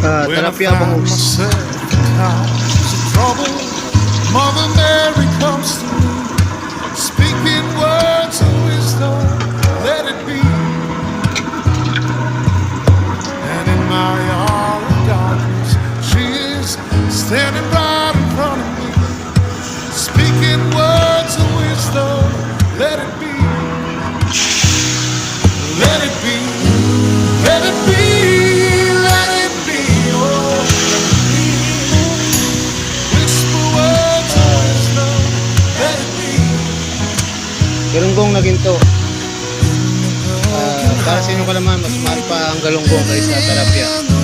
Talapia bangus. Mother Mary comes to me, speaking words of wisdom, let it be. And in my hour of darkness, she is standing right in front of me, speaking words of wisdom, let it be. Let it be, let it be, let it be, oh, let it be. Whisper words of wisdom, let it be. Galunggong na ginto. Para sa inyong kalaman, mas mahal pa ang galunggong kaysa talapia.